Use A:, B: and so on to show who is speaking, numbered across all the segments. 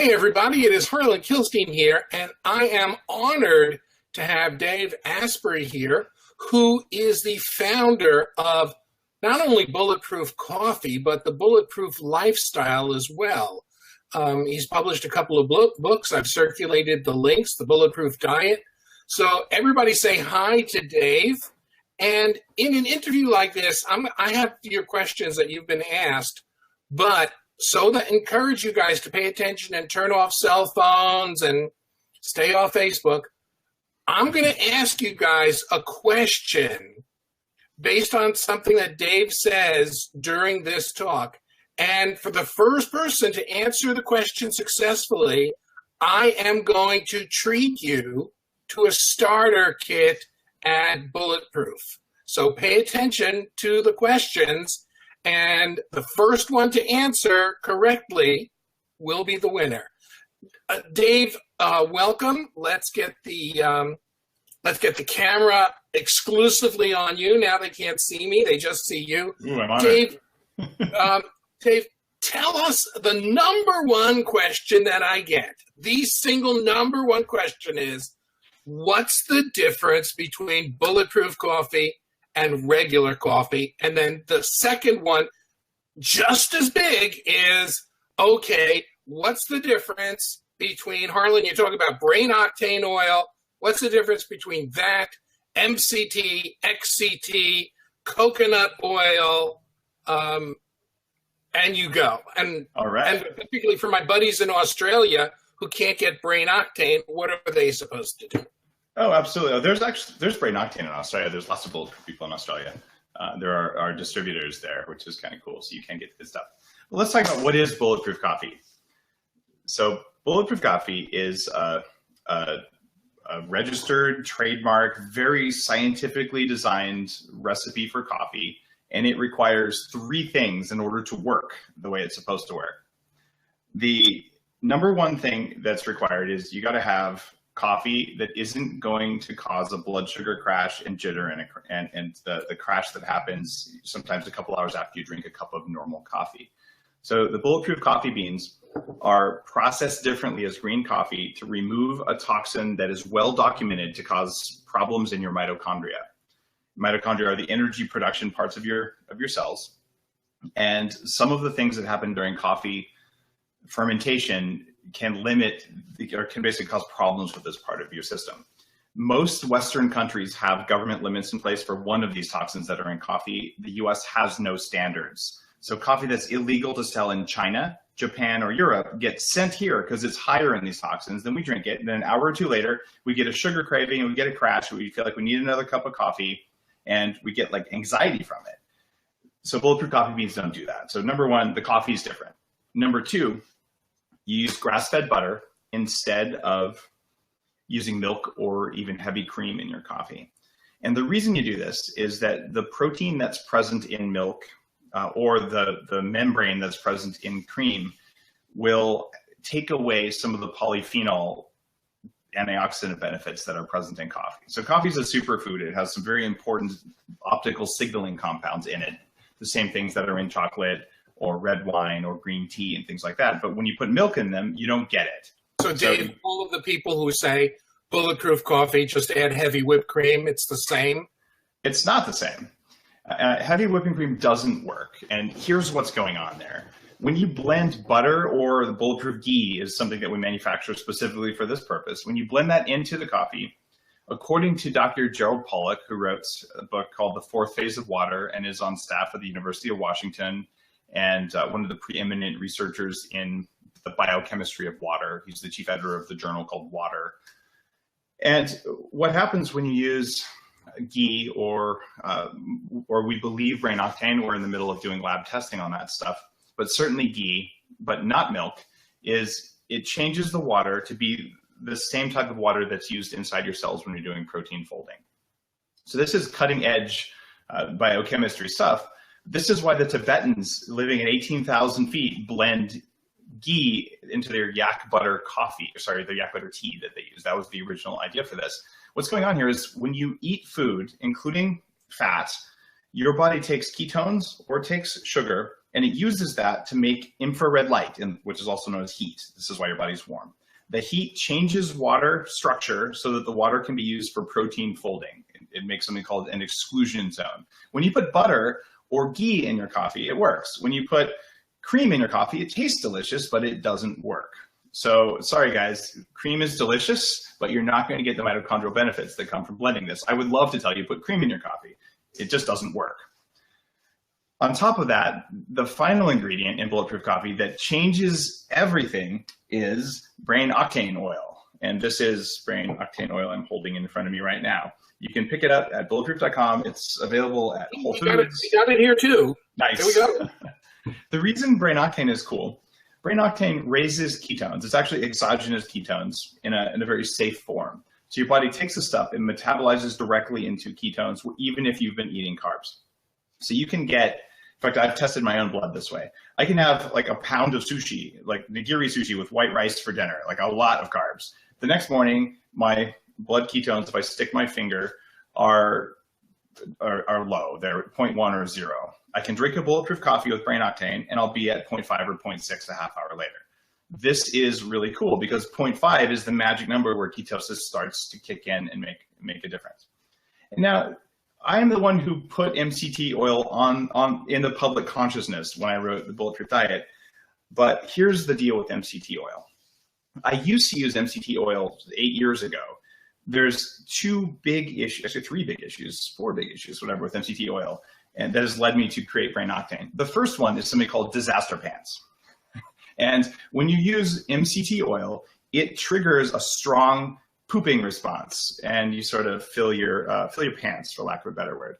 A: Hey everybody, it is Harlan Kilstein here, and I am honored to have Dave Asprey here, who is the founder of not only Bulletproof Coffee, but the Bulletproof Lifestyle as well. He's published a couple of books. I've circulated the links, the Bulletproof Diet. So everybody say hi to Dave. And in an interview like this, I have your questions that you've been asked, but so that encourage you guys to pay attention and turn off cell phones and stay off Facebook. I'm going to ask you guys a question based on something that Dave says during this talk. And for the first person to answer the question successfully, I am going to treat you to a starter kit at Bulletproof. So pay attention to the questions. And the first one to answer correctly will be the winner. Dave, welcome. Let's get the camera exclusively on you. Now they can't see me; they just see you.
B: Ooh, I'm
A: Dave, Dave, tell us the number one question that I get. The single number one question is, what's the difference between Bulletproof coffee and regular coffee? And then the second one, just as big, is, okay, what's the difference between, Harlan, you talk about brain octane oil, what's the difference between that, MCT, XCT, coconut oil, and you go. And,
B: all right.
A: And particularly for my buddies in Australia who can't get brain octane, what are they supposed to do?
B: Oh, absolutely. There's brain octane in Australia. There's lots of bulletproof people in Australia. There are distributors there, which is kind of cool. So you can get good stuff. Well, let's talk about what is bulletproof coffee. So bulletproof coffee is a registered, trademark, very scientifically designed recipe for coffee. And it requires 3 things in order to work the way it's supposed to work. The number one thing that's required is you got to have coffee that isn't going to cause a blood sugar crash and jitter and the crash that happens sometimes a couple hours after you drink a cup of normal coffee. So the bulletproof coffee beans are processed differently as green coffee to remove a toxin that is well documented to cause problems in your mitochondria. Mitochondria are the energy production parts of your cells. And some of the things that happen during coffee fermentation can limit or can basically cause problems with this part of your system. Most Western countries have government limits in place for one of these toxins that are in coffee. The US has no standards. So coffee that's illegal to sell in China, Japan, or Europe gets sent here because it's higher in these toxins. Then we drink it, and then an hour or two later, we get a sugar craving and we get a crash. We feel like we need another cup of coffee, and we get like anxiety from it. So bulletproof coffee beans don't do that. So number one, the coffee is different. Number two, you use grass-fed butter instead of using milk or even heavy cream in your coffee. And the reason you do this is that the protein that's present in milk or the membrane that's present in cream will take away some of the polyphenol antioxidant benefits that are present in coffee. So coffee is a superfood. It has some very important optical signaling compounds in it, the same things that are in chocolate or red wine or green tea and things like that. But when you put milk in them, you don't get it.
A: So Dave, all of the people who say bulletproof coffee, just add heavy whipped cream, it's the same?
B: It's not the same. Heavy whipping cream doesn't work. And here's what's going on there. When you blend butter, or the bulletproof ghee is something that we manufacture specifically for this purpose. When you blend that into the coffee, according to Dr. Gerald Pollack, who wrote a book called The Fourth Phase of Water and is on staff at the University of Washington, and one of the preeminent researchers in the biochemistry of water. He's the chief editor of the journal called Water. And what happens when you use ghee or we believe brain octane, we're in the middle of doing lab testing on that stuff, but certainly ghee, but not milk, is it changes the water to be the same type of water that's used inside your cells when you're doing protein folding. So this is cutting edge biochemistry stuff. This is why the Tibetans living at 18,000 feet blend ghee into their yak butter their yak butter tea that they use. That was the original idea for this. What's going on here is when you eat food, including fat, your body takes ketones or takes sugar and it uses that to make infrared light, which is also known as heat. This is why your body's warm. The heat changes water structure so that the water can be used for protein folding. It makes something called an exclusion zone. When you put butter or ghee in your coffee, it works. When you put cream in your coffee, it tastes delicious, but it doesn't work. So sorry guys, cream is delicious, but you're not going to get the mitochondrial benefits that come from blending this. I would love to tell you put cream in your coffee. It just doesn't work. On top of that, the final ingredient in Bulletproof coffee that changes everything is brain octane oil. And this is brain octane oil I'm holding in front of me right now. You can pick it up at bulletproof.com. It's available at Whole Foods.
A: We got it here too.
B: Nice.
A: Here we go.
B: The reason brain octane is cool, brain octane raises ketones. It's actually exogenous ketones in a very safe form. So your body takes the stuff and metabolizes directly into ketones, even if you've been eating carbs. So you can get, in fact, I've tested my own blood this way. I can have like a pound of sushi, like nigiri sushi with white rice for dinner, like a lot of carbs. The next morning, my blood ketones, if I stick my finger, are low. They're 0.1 or 0. I can drink a Bulletproof coffee with brain octane and I'll be at 0.5 or 0.6 a half hour later. This is really cool because 0.5 is the magic number where ketosis starts to kick in and make a difference. And now, I am the one who put MCT oil in the public consciousness when I wrote the Bulletproof Diet. But here's the deal with MCT oil. I used to use MCT oil 8 years ago. There's 2 big issues, actually 3 big issues, 4 big issues, whatever, with MCT oil. And that has led me to create brain octane. The first one is something called disaster pants. And when you use MCT oil, it triggers a strong pooping response, and you sort of fill your pants, for lack of a better word.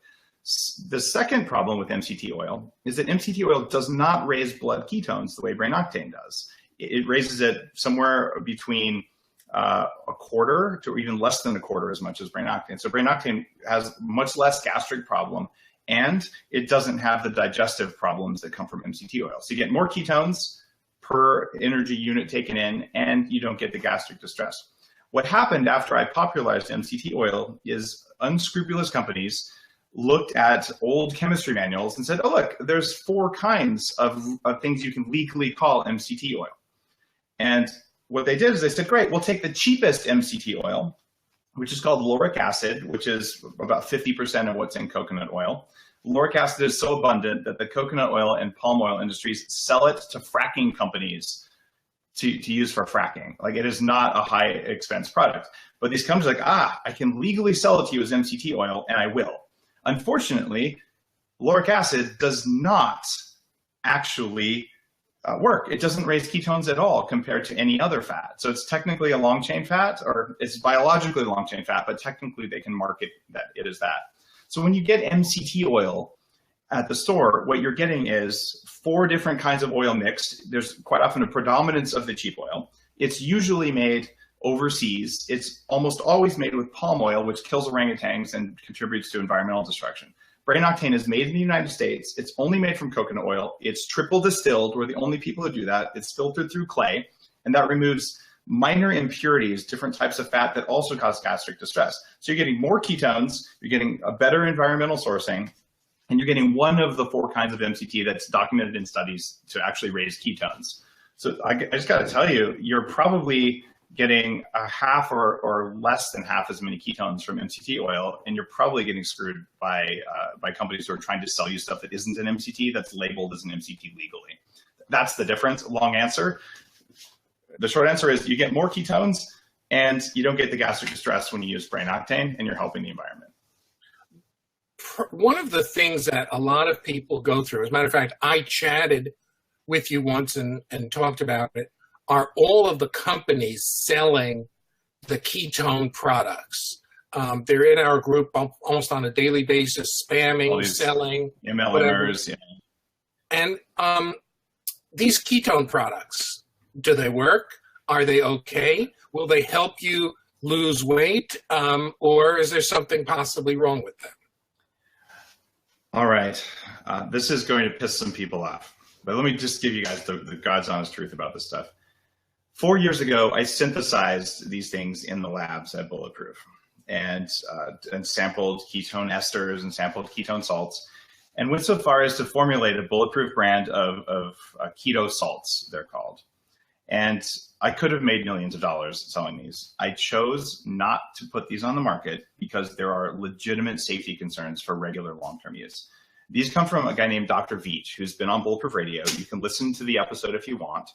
B: The second problem with MCT oil is that MCT oil does not raise blood ketones the way brain octane does. It raises it somewhere between a quarter to even less than a quarter as much as brain octane. So brain octane has much less gastric problem, and it doesn't have the digestive problems that come from MCT oil. So you get more ketones per energy unit taken in, and you don't get the gastric distress. What happened after I popularized MCT oil is unscrupulous companies looked at old chemistry manuals and said, oh, look, there's 4 kinds of things you can legally call MCT oil. And what they did is they said, great, we'll take the cheapest MCT oil, which is called lauric acid, which is about 50% of what's in coconut oil. Lauric acid is so abundant that the coconut oil and palm oil industries sell it to fracking companies to use for fracking. Like, it is not a high expense product. But these companies are like, I can legally sell it to you as MCT oil, and I will. Unfortunately, lauric acid does not actually work. It doesn't raise ketones at all compared to any other fat. So it's technically a long chain fat, or it's biologically a long chain fat, but technically they can market that it is that. So when you get MCT oil at the store, what you're getting is 4 different kinds of oil mixed. There's quite often a predominance of the cheap oil. It's usually made overseas. It's almost always made with palm oil, which kills orangutans and contributes to environmental destruction. Brain octane is made in the United States. It's only made from coconut oil. It's triple distilled. We're the only people who do that. It's filtered through clay, and that removes minor impurities, different types of fat that also cause gastric distress. So you're getting more ketones, you're getting a better environmental sourcing, and you're getting one of the 4 kinds of MCT that's documented in studies to actually raise ketones. So I just got to tell you, you're probably getting a half or less than half as many ketones from MCT oil, and you're probably getting screwed by companies who are trying to sell you stuff that isn't an MCT that's labeled as an MCT legally. That's the difference. Long answer. The short answer is you get more ketones and you don't get the gastric distress when you use brain octane, and you're helping the environment.
A: One of the things that a lot of people go through, as a matter of fact, I chatted with you once and talked about it, are all of the companies selling the ketone products. They're in our group almost on a daily basis, spamming, selling.
B: MLMers, yeah.
A: And these ketone products, do they work? Are they okay? Will they help you lose weight? Or is there something possibly wrong with them?
B: All right. This is going to piss some people off. But let me just give you guys the God's honest truth about this stuff. 4 years ago, I synthesized these things in the labs at Bulletproof and sampled ketone esters and sampled ketone salts. and went so far as to formulate a bulletproof brand of keto salts, they're called. And I could have made millions of dollars selling these. I chose not to put these on the market because there are legitimate safety concerns for regular long-term use. These come from a guy named Dr. Veach, who's been on Bulletproof Radio. You can listen to the episode if you want.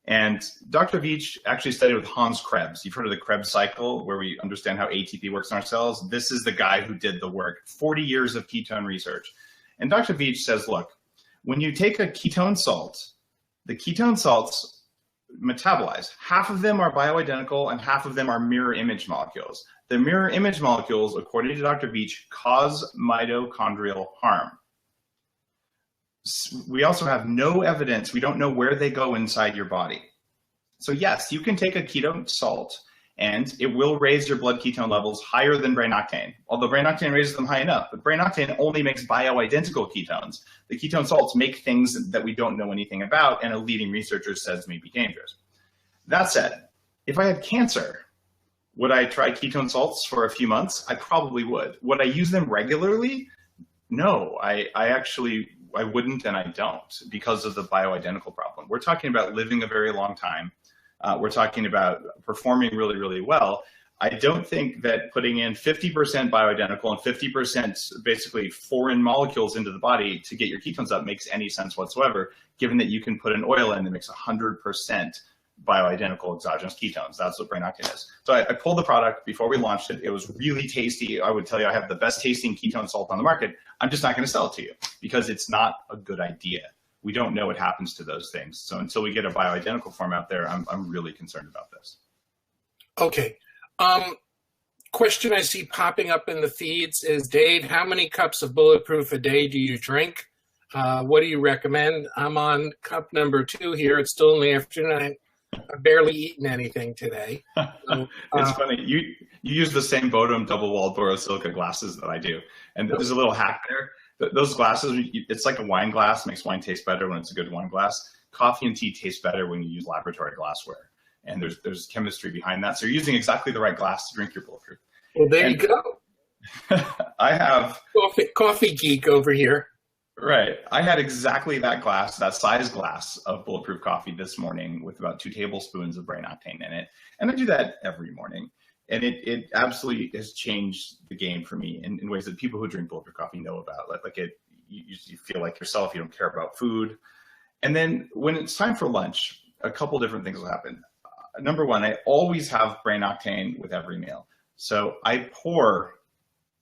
B: And Dr. Veach actually studied with Hans Krebs. You've heard of the Krebs cycle, where we understand how ATP works in our cells. This is the guy who did the work, 40 years of ketone research. And Dr. Veach says, look, when you take a ketone salt, the ketone salts metabolize. Half of them are bioidentical and half of them are mirror image molecules. The mirror image molecules, according to Dr. Veach, cause mitochondrial harm. We also have no evidence. We don't know where they go inside your body. So yes, you can take a ketone salt and it will raise your blood ketone levels higher than brain octane, although brain octane raises them high enough. But brain octane only makes bioidentical ketones. The ketone salts make things that we don't know anything about, and a leading researcher says may be dangerous. That said, if I had cancer, would I try ketone salts for a few months? I probably would. Would I use them regularly? No, I wouldn't, and I don't, because of the bioidentical problem. We're talking about living a very long time. We're talking about performing really, really well. I don't think that putting in 50% bioidentical and 50% basically foreign molecules into the body to get your ketones up makes any sense whatsoever, given that you can put an oil in that makes 100% bioidentical exogenous ketones. That's what brain octane is. So I pulled the product before we launched it. It was really tasty. I would tell you I have the best tasting ketone salt on the market. I'm just not going to sell it to you because it's not a good idea. We don't know what happens to those things. So until we get a bioidentical form out there, I'm really concerned about this.
A: Okay. Question I see popping up in the feeds is, Dave, how many cups of Bulletproof a day do you drink? What do you recommend? I'm on cup number 2 here. It's still in the afternoon. I've barely eaten anything today. So,
B: it's funny. You use the same Bodum double-walled borosilicate glasses that I do. And there's a little hack there. Those glasses, it's like a wine glass, makes wine taste better when it's a good wine glass. Coffee and tea taste better when you use laboratory glassware. And there's chemistry behind that. So you're using exactly the right glass to drink your Bulletproof.
A: Well, there you go.
B: I have...
A: Coffee geek over here.
B: Right. I had exactly that glass, that size glass of Bulletproof coffee this morning with about 2 tablespoons of brain octane in it. And I do that every morning. And it absolutely has changed the game for me in ways that people who drink Bulletproof coffee know about. You feel like yourself, you don't care about food. And then when it's time for lunch, a couple different things will happen. Number one, I always have brain octane with every meal. So I pour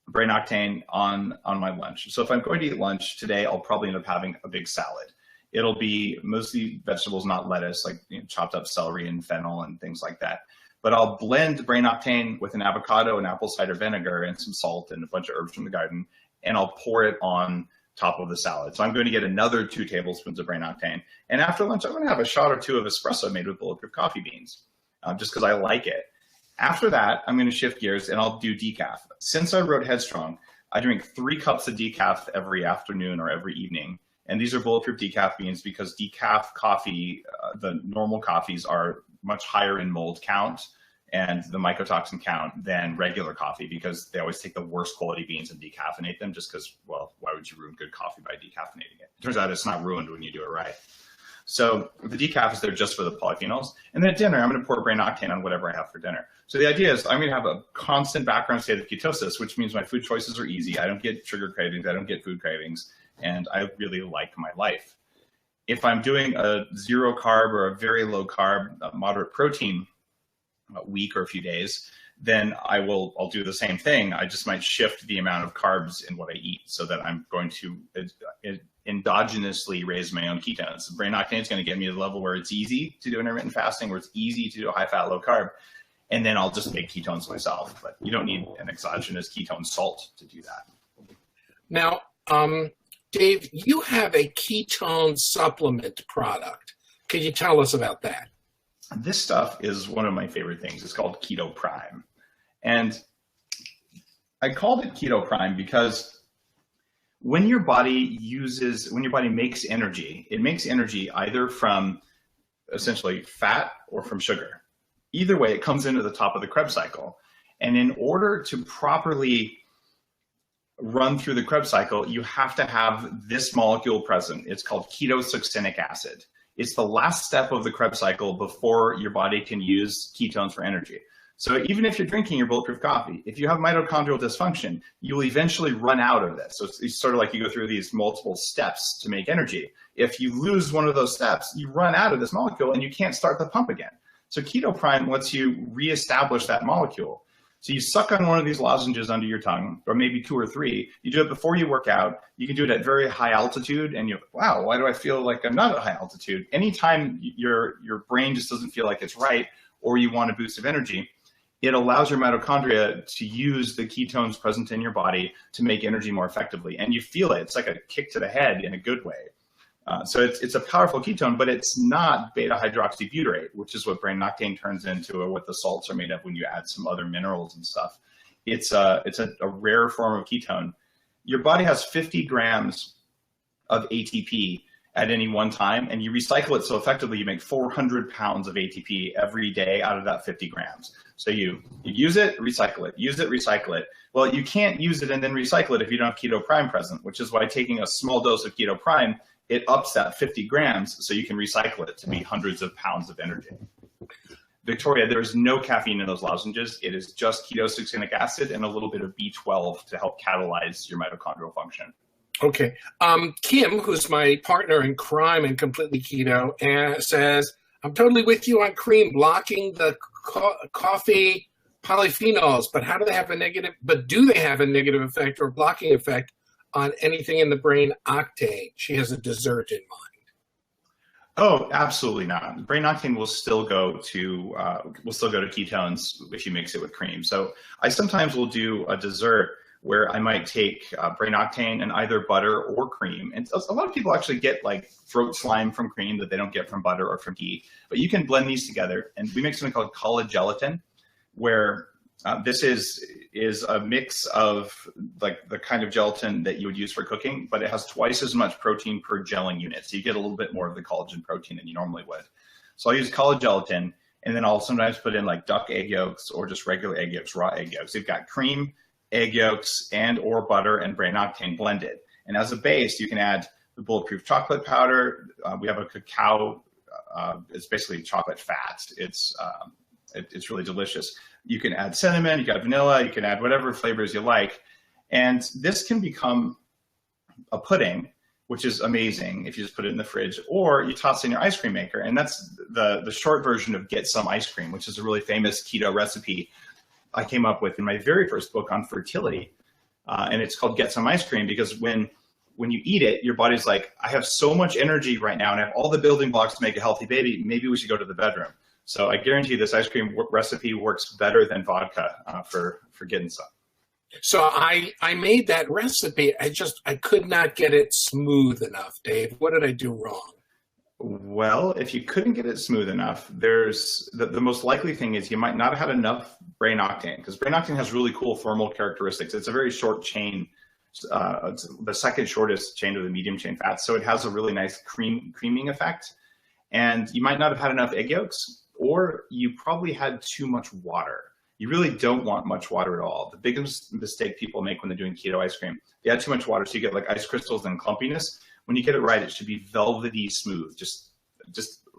B: brain octane on my lunch. So if I'm going to eat lunch today, I'll probably end up having a big salad. It'll be mostly vegetables, not lettuce, like chopped up celery and fennel and things like that. But I'll blend brain octane with an avocado and apple cider vinegar and some salt and a bunch of herbs from the garden, and I'll pour it on top of the salad. So I'm going to get another 2 tablespoons of brain octane. And after lunch, I'm going to have a shot or 2 of espresso made with Bulletproof coffee beans, just because I like it. After that, I'm going to shift gears and I'll do decaf. Since I wrote Headstrong, I drink 3 cups of decaf every afternoon or every evening. And these are Bulletproof decaf beans because decaf coffee, the normal coffees, are much higher in mold count and the mycotoxin count than regular coffee because they always take the worst quality beans and decaffeinate them just because, well, why would you ruin good coffee by decaffeinating it? It turns out it's not ruined when you do it right. So the decaf is there just for the polyphenols. And then at dinner, I'm going to pour brain octane on whatever I have for dinner. So the idea is I'm going to have a constant background state of ketosis, which means my food choices are easy. I don't get sugar cravings. I don't get food cravings. And I really like my life. If I'm doing a 0 carb or a very low carb, moderate protein week or a few days, then I'll do the same thing. I just might shift the amount of carbs in what I eat so that I'm going to endogenously raise my own ketones. Brain octane is going to get me to the level where it's easy to do intermittent fasting, where it's easy to do a high fat, low carb. And then I'll just make ketones myself. But you don't need an exogenous ketone salt to do that.
A: Now, Dave, you have a ketone supplement product. Could you tell us about that?
B: This stuff is one of my favorite things. It's called Keto Prime. And I called it Keto Prime because when your body makes energy, it makes energy either from essentially fat or from sugar. Either way, it comes into the top of the Krebs cycle. And in order to properly run through the Krebs cycle, you have to have this molecule present. It's called keto acid. It's the last step of the Krebs cycle before your body can use ketones for energy. So even if you're drinking your bulletproof coffee, if you have mitochondrial dysfunction, you will eventually run out of this. So it's sort of like you go through these multiple steps to make energy. If you lose one of those steps, you run out of this molecule and you can't start the pump again. So Keto Prime lets you reestablish that molecule. So you suck on one of these lozenges under your tongue, or maybe 2 or 3. You do it before you work out. You can do it at very high altitude, and you're, wow, why do I feel like I'm not at high altitude? Anytime your brain just doesn't feel like it's right, or you want a boost of energy, it allows your mitochondria to use the ketones present in your body to make energy more effectively. And you feel it. It's like a kick to the head in a good way. So it's a powerful ketone, but it's not beta-hydroxybutyrate, which is what brain octane turns into, or what the salts are made of when you add some other minerals and stuff. It's a rare form of ketone. Your body has 50 grams of ATP at any one time, and you recycle it so effectively you make 400 pounds of ATP every day out of that 50 grams. So you use it, recycle it, use it, recycle it. Well, you can't use it and then recycle it if you don't have Keto Prime present, which is why taking a small dose of Keto Prime, it ups that 50 grams so you can recycle it to be hundreds of pounds of energy. Victoria, there is no caffeine in those lozenges. It is just ketogenic acid and a little bit of B12 to help catalyze your mitochondrial function.
A: Okay. Kim, who's my partner in crime and completely keto, says, I'm totally with you on cream blocking the coffee polyphenols, but how do they have a negative, do they have a negative effect or blocking effect on anything in the brain octane? She has a dessert in mind.
B: Oh, absolutely not. Brain octane will still go to ketones if you mix it with cream. So I sometimes will do a dessert where I might take brain octane and either butter or cream. And a lot of people actually get like throat slime from cream that they don't get from butter or from ghee. But you can blend these together, and we make something called collagen gelatin, where this is a mix of like the kind of gelatin that you would use for cooking, but it has twice as much protein per gelling unit. So you get a little bit more of the collagen protein than you normally would. So I'll use collagen gelatin, and then I'll sometimes put in like duck egg yolks or just regular egg yolks, raw egg yolks. You've got cream, egg yolks, and or butter and brain octane blended. And as a base, you can add the bulletproof chocolate powder. We have a cacao. It's basically chocolate fat. It's really delicious. You can add cinnamon, you got vanilla, you can add whatever flavors you like. And this can become a pudding, which is amazing if you just put it in the fridge, or you toss in your ice cream maker. And that's the short version of Get Some Ice Cream, which is a really famous keto recipe I came up with in my very first book on fertility. And it's called Get Some Ice Cream because when you eat it, your body's like, I have so much energy right now and I have all the building blocks to make a healthy baby. Maybe we should go to the bedroom. So I guarantee you this ice cream recipe works better than vodka for getting some.
A: So I made that recipe. I could not get it smooth enough, Dave. What did I do wrong?
B: Well, if you couldn't get it smooth enough, there's the most likely thing is you might not have had enough brain octane, because brain octane has really cool thermal characteristics. It's a very short chain. It's the second shortest chain of the medium chain fats. So it has a really nice creaming effect. And you might not have had enough egg yolks, or you probably had too much water. You really don't want much water at all. The biggest mistake people make when they're doing keto ice cream, they add too much water, so you get like ice crystals and clumpiness. When you get it right, it should be velvety smooth. Just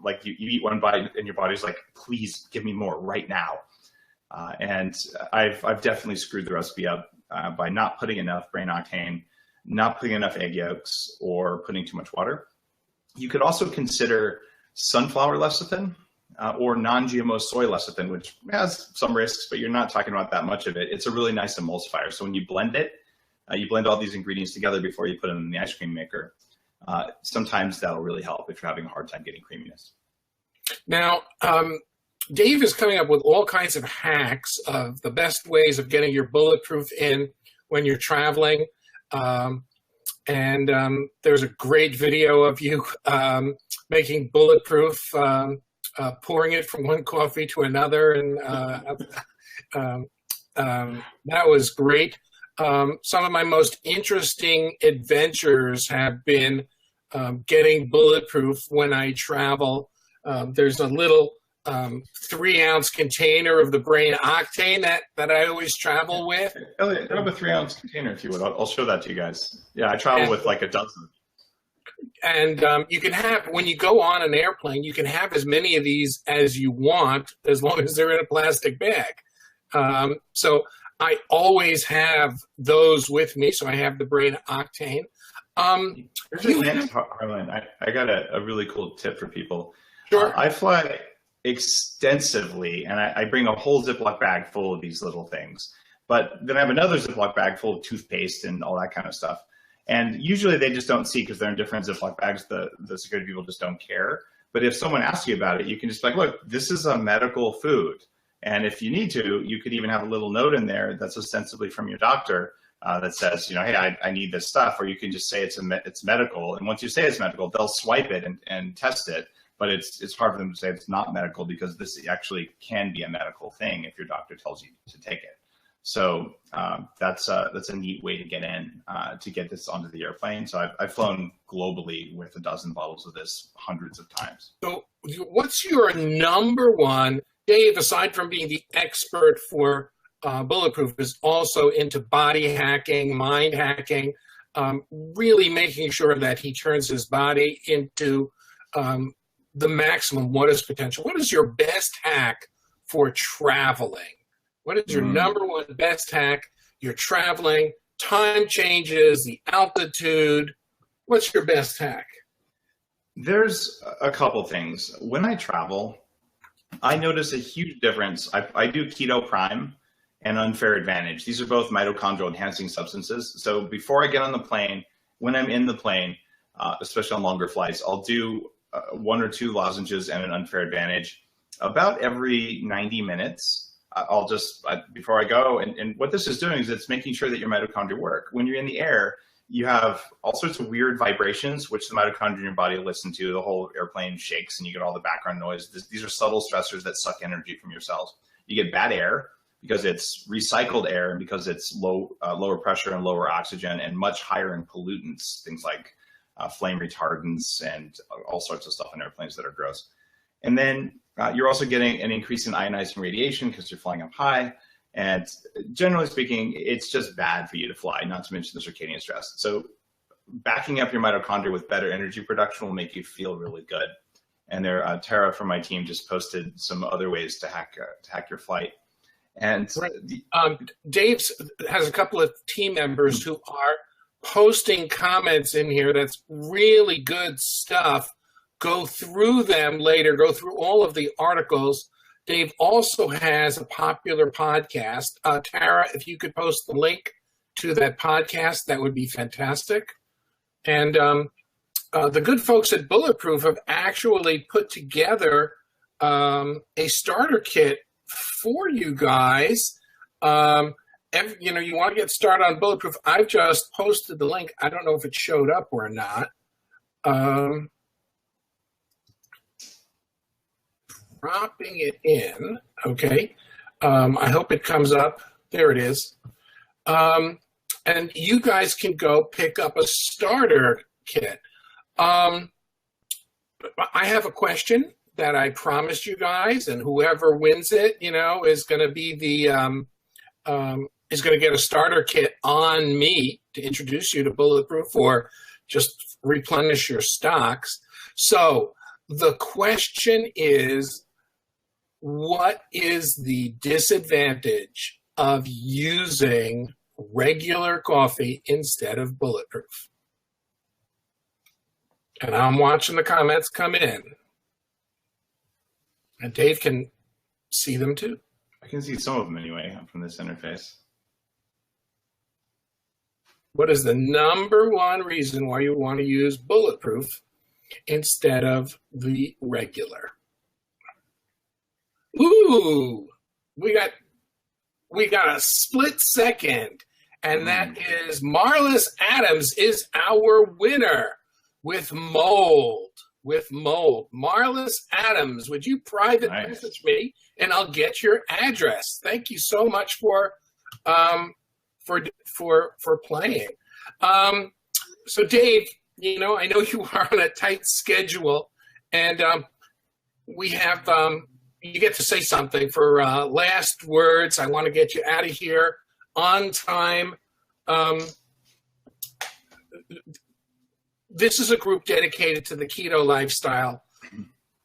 B: like you eat one bite and your body's like, please give me more right now. And I've definitely screwed the recipe up by not putting enough brain octane, not putting enough egg yolks, or putting too much water. You could also consider sunflower lecithin or non-GMO soy lecithin, which has some risks, but you're not talking about that much of it. It's a really nice emulsifier. So when you blend it, you blend all these ingredients together before you put them in the ice cream maker. Sometimes that'll really help if you're having a hard time getting creaminess. Now,
A: Dave is coming up with all kinds of hacks of the best ways of getting your bulletproof in when you're traveling. And there's a great video of you making bulletproof, pouring it from one coffee to another. And that was great. Some of my most interesting adventures have been getting bulletproof when I travel. There's a little 3-ounce container of the brain octane that I always travel with.
B: Elliot, grab a 3-ounce container if you would. I'll show that to you guys. Yeah, I travel with like a dozen.
A: And you can have, when you go on an airplane, you can have as many of these as you want, as long as they're in a plastic bag. So I always have those with me. So I have the brain octane.
B: Here's a hint, Harlan. I got a really cool tip for people.
A: Sure.
B: I fly extensively, and I bring a whole Ziploc bag full of these little things. But then I have another Ziploc bag full of toothpaste and all that kind of stuff. And usually they just don't see because they're in different Ziploc bags. The security people just don't care. But if someone asks you about it, you can just be like, look, this is a medical food. And if you need to, you could even have a little note in there that's ostensibly from your doctor that says, hey, I need this stuff. Or you can just say it's medical. And once you say it's medical, they'll swipe it and test it. But it's hard for them to say it's not medical because this actually can be a medical thing if your doctor tells you to take it. So that's a neat way to get in, to get this onto the airplane. So I've flown globally with a dozen bottles of this hundreds of times.
A: So what's your number one, Dave, aside from being the expert for Bulletproof, is also into body hacking, mind hacking, really making sure that he turns his body into the maximum what is potential. What is your best hack for traveling? What is your number one best hack? You're traveling, time changes, the altitude. What's your best hack?
B: There's a couple things. When I travel, I notice a huge difference. I do Keto Prime and Unfair Advantage. These are both mitochondrial enhancing substances. So before I get on the plane, when I'm in the plane, especially on longer flights, I'll do 1 or 2 lozenges and an Unfair Advantage about every 90 minutes. I'll just, before I go, and what this is doing is it's making sure that your mitochondria work. When you're in the air, you have all sorts of weird vibrations, which the mitochondria in your body will listen to. The whole airplane shakes and you get all the background noise. These are subtle stressors that suck energy from your cells. You get bad air because it's recycled air and because it's lower pressure and lower oxygen and much higher in pollutants, things like flame retardants and all sorts of stuff in airplanes that are gross. And then you're also getting an increase in ionizing radiation because you're flying up high. And generally speaking, it's just bad for you to fly, not to mention the circadian stress. So backing up your mitochondria with better energy production will make you feel really good. And Tara from my team just posted some other ways to hack your flight. And
A: right. Dave has a couple of team members who are posting comments in here. That's really good stuff. Go through them later, go through all of the articles. Dave also has a popular podcast. Tara, if you could post the link to that podcast, that would be fantastic. And the good folks at Bulletproof have actually put together a starter kit for you guys. You want to get started on Bulletproof. I've just posted the link. I don't know if it showed up or not. Dropping it in. Okay. I hope it comes up. There it is. And you guys can go pick up a starter kit. I have a question that I promised you guys, and whoever wins it, is going to be is going to get a starter kit on me to introduce you to Bulletproof or just replenish your stocks. So the question is, what is the disadvantage of using regular coffee instead of Bulletproof? And I'm watching the comments come in. And Dave can see them too.
B: I can see some of them anyway from this interface.
A: What is the number one reason why you want to use Bulletproof instead of the regular? Ooh, we got a split second, and that is Marlis Adams is our winner with mold. Marlis Adams, would you private message me, and I'll get your address. Thank you so much for playing. So Dave, I know you are on a tight schedule, and we have you get to say something for last words. I want to get you out of here on time. This is a group dedicated to the keto lifestyle.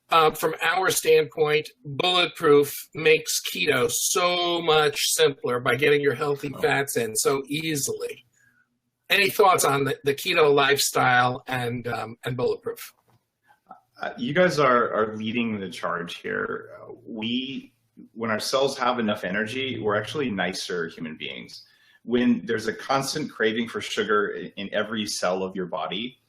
A: From our standpoint, Bulletproof makes keto so much simpler by getting your healthy fats in so easily. Any thoughts on the keto lifestyle and Bulletproof?
B: You guys are leading the charge here. When our cells have enough energy, we're actually nicer human beings. When there's a constant craving for sugar in every cell of your body,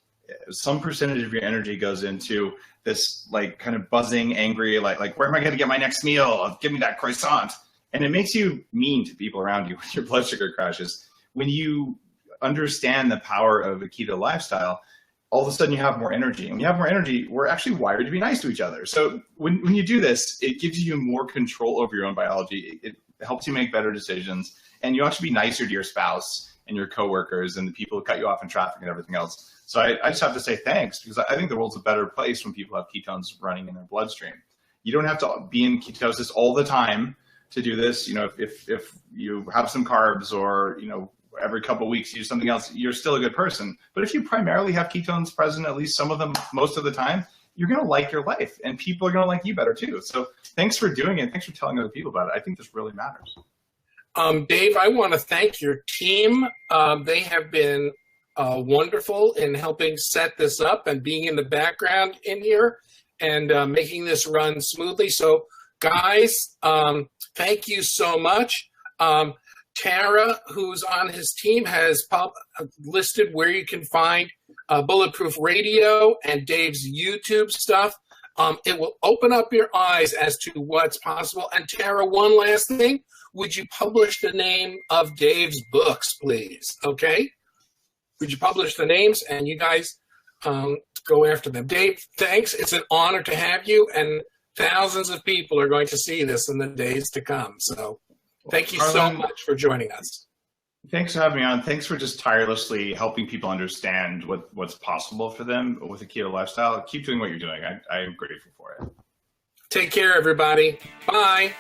B: some percentage of your energy goes into this like kind of buzzing, angry, like where am I going to get my next meal? Give me that croissant. And it makes you mean to people around you when your blood sugar crashes. When you understand the power of a keto lifestyle, all of a sudden you have more energy. And when you have more energy, we're actually wired to be nice to each other. So when you do this, it gives you more control over your own biology. It helps you make better decisions. And you actually be nicer to your spouse and your coworkers and the people who cut you off in traffic and everything else. So I just have to say thanks, because I think the world's a better place when people have ketones running in their bloodstream. You don't have to be in ketosis all the time to do this. You know, if you have some carbs or, you know, every couple of weeks you do something else, you're still a good person. But if you primarily have ketones present, at least some of them, most of the time, you're going to like your life and people are going to like you better too. So thanks for doing it. Thanks for telling other people about it. I think this really matters.
A: Dave, I want to thank your team. They have been wonderful in helping set this up and being in the background in here and making this run smoothly. So guys, thank you so much. Tara, who's on his team, has listed where you can find Bulletproof Radio and Dave's YouTube stuff. It will open up your eyes as to what's possible. And Tara, one last thing. Would you publish the name of Dave's books, please? Okay? Would you publish the names and you guys go after them? Dave, thanks. It's an honor to have you, and thousands of people are going to see this in the days to come. So thank you so much for joining us.
B: Thanks for having me on. Thanks for just tirelessly helping people understand what's possible for them with a keto lifestyle. Keep doing what you're doing. I am grateful for it.
A: Take care, everybody. Bye.